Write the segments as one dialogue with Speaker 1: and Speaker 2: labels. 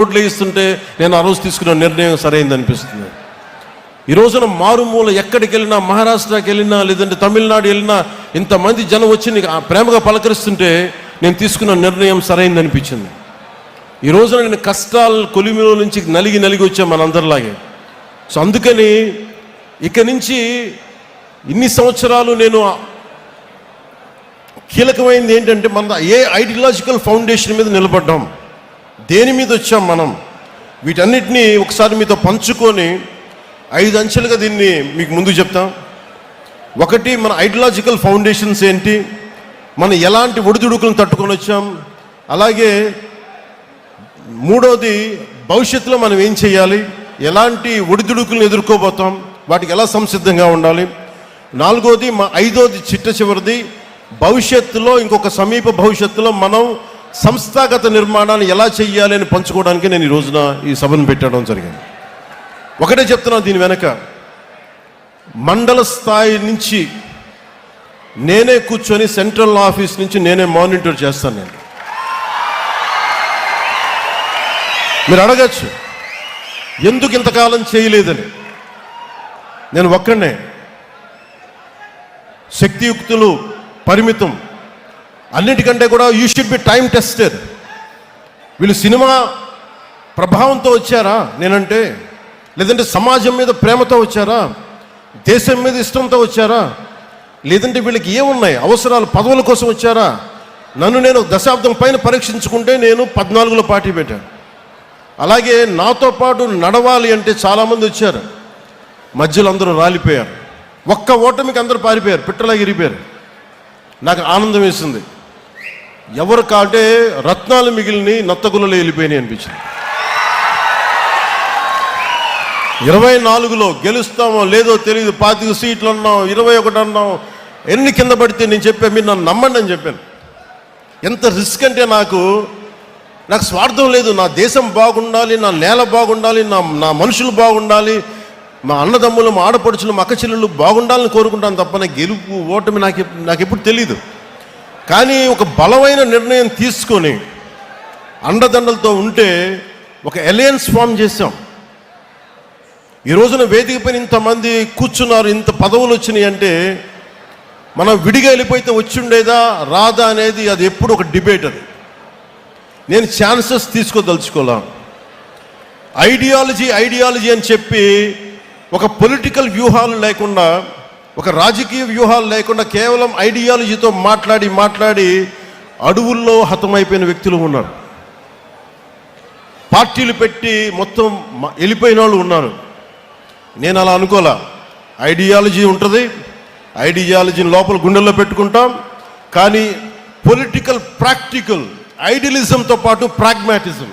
Speaker 1: రోడ్లు వేస్తుంటే నేను ఆ రోజు తీసుకున్న నిర్ణయం సరైంది అనిపిస్తుంది. ఈ రోజున మారుమూల ఎక్కడికి వెళ్ళినా, మహారాష్ట్రకి వెళ్ళినా, లేదంటే తమిళనాడు వెళ్ళినా, ఇంతమంది జనం వచ్చి నీకు ప్రేమగా పలకరిస్తుంటే నేను తీసుకున్న నిర్ణయం సరైంది అనిపించింది. ఈ రోజున నేను కష్టాల కొలిమిలో నుంచి నలిగి వచ్చాం మనందరిలాగే. సో అందుకని ఇక నుంచి ఇన్ని సంవత్సరాలు నేను కీలకమైనది ఏంటంటే, మన ఏ ఐడియాలజికల్ ఫౌండేషన్ మీద నిలబడ్డాం, దేని మీద వచ్చాం మనం, వీటన్నిటినీ ఒకసారి మీతో పంచుకొని 5 అంచెలుగా దీన్ని మీకు ముందు చెప్తాం. ఒకటి, మన ఐడియాలజికల్ ఫౌండేషన్స్ ఏంటి, మనం ఎలాంటి ఒడిదుడుకులను తట్టుకొని వచ్చాం, అలాగే మూడోది భవిష్యత్తులో మనం ఏం చేయాలి, ఎలాంటి ఒడిదుడుకులను ఎదుర్కోబోతాం, వాటికి ఎలా సంసిద్ధంగా ఉండాలి, నాలుగోది ఐదోది చిట్ట చివరిది, భవిష్యత్తులో ఇంకొక సమీప భవిష్యత్తులో మనం సంస్థాగత నిర్మాణాన్ని ఎలా చెయ్యాలి అని పంచుకోవడానికి నేను ఈ రోజున ఈ సభను పెట్టడం జరిగింది. ఒకటే చెప్తున్నాను, దీని వెనక మండల స్థాయి నుంచి నేనే కూర్చొని సెంట్రల్ ఆఫీస్ నుంచి నేనే మానిటర్ చేస్తాను. నేను మీరు అడగచ్చు ఎందుకు ఇంతకాలం చేయలేదని. నేను ఒక్కడే, శక్తియుక్తులు పరిమితం, అన్నిటికంటే కూడా you should be time tested. వీళ్ళు సినిమా ప్రభావంతో వచ్చారా నేనంటే, లేదంటే సమాజం మీద ప్రేమతో వచ్చారా, దేశం మీద ఇష్టంతో వచ్చారా, లేదంటే వీళ్ళకి ఏమున్నాయి అవసరాలు, పదవుల కోసం వచ్చారా? నన్ను నేను దశాబ్దం పైన పరీక్షించుకుంటే నేను 14లో పార్టీ పెట్టాను. అలాగే నాతో పాటు నడవాలి అంటే చాలామంది వచ్చారు, మధ్యలో అందరూ రాలిపోయారు. ఒక్క ఓటమికి అందరూ పారిపోయారు, పిట్టలాగా ఇరిగిపోయారు. నాకు ఆనందం వేసింది. ఎవరు కాటే రత్నాలు మిగిలిని నత్తగులలో వెళ్ళిపోయినాయి అనిపించింది. 24లో గెలుస్తామో లేదో తెలియదు, 25 సీట్లు అన్నాం, 21 అన్నాం, ఎన్ని కింద పడితే నేను చెప్పాను, మీరు నన్ను నమ్మండి అని చెప్పాను. ఎంత రిస్క్ అంటే నాకు స్వార్థం లేదు, నా దేశం బాగుండాలి, నా నేల బాగుండాలి, నా మనుషులు బాగుండాలి, మా అన్నదమ్ములు, మా ఆడపడుచులు, మా అక్కచెల్లెళ్ళు బాగుండాలని కోరుకుంటాను తప్ప నా గెలుపు ఓటమి నాకెప్పుడు తెలీదు. కానీ ఒక బలమైన నిర్ణయం తీసుకొని అండదండలతో ఉంటే ఒక అలయన్స్ ఫామ్ చేసాం. ఈ రోజున వేదిక పైన ఇంతమంది కూర్చున్నారు, ఇంత పదవులు వచ్చినాయి అంటే మనం విడిగా వెళ్ళిపోతే వచ్చిండేదా రాదా అనేది అది ఎప్పుడు ఒక డిబేట్. అది నేను ఛాన్సెస్ తీసుకోదలుచుకోలే. ఐడియాలజీ అని చెప్పి ఒక పొలిటికల్ వ్యూహాలు లేకుండా, ఒక రాజకీయ వ్యూహాలు లేకుండా కేవలం ఐడియాలజీతో మాట్లాడి అడవుల్లో హతమైపోయిన వ్యక్తులు ఉన్నారు. పార్టీలు పెట్టి మొత్తం వెళ్ళిపోయిన వాళ్ళు ఉన్నారు. నేను అలా అనుకోలే. ఐడియాలజీ ఉంటుంది, ఐడియాలజీని లోపల గుండెల్లో పెట్టుకుంటాం, కానీ పొలిటికల్ ప్రాక్టికల్ ఐడియలిజంతో పాటు ప్రాగ్మాటిజం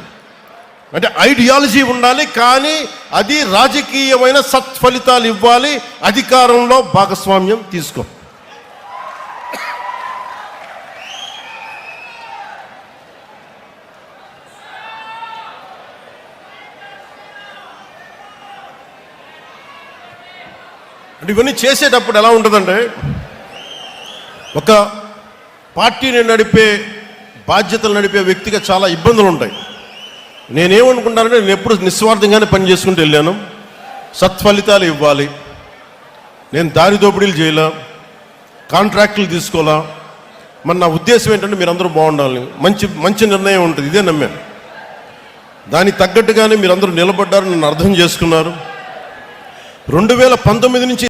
Speaker 1: అంటే ఐడియాలజీ ఉండాలి, కానీ అది రాజకీయమైన సత్ఫలితాలు ఇవ్వాలి, అధికారంలో భాగస్వామ్యం తీసుకో. అంటే ఇవన్నీ చేసేటప్పుడు ఎలా ఉంటుందంటే, ఒక పార్టీని నడిపే, బాధ్యతలు నడిపే వ్యక్తిగా చాలా ఇబ్బందులు ఉంటాయి. నేనేమనుకుంటానంటే, నేను ఎప్పుడు నిస్వార్థంగానే పని చేసుకుంటూ వెళ్ళాను. సత్ఫలితాలు ఇవ్వాలి, నేను దారి దోపిడీలు చేయలే, కాంట్రాక్టులు తీసుకోవాలా. మరి నా ఉద్దేశం ఏంటంటే మీరందరూ బాగుండాలి, మంచి నిర్ణయం ఉంటుంది, ఇదే నమ్మాను. దానికి తగ్గట్టుగానే మీరందరూ నిలబడ్డారు, నన్ను అర్థం చేసుకున్నారు. 2019 నుంచి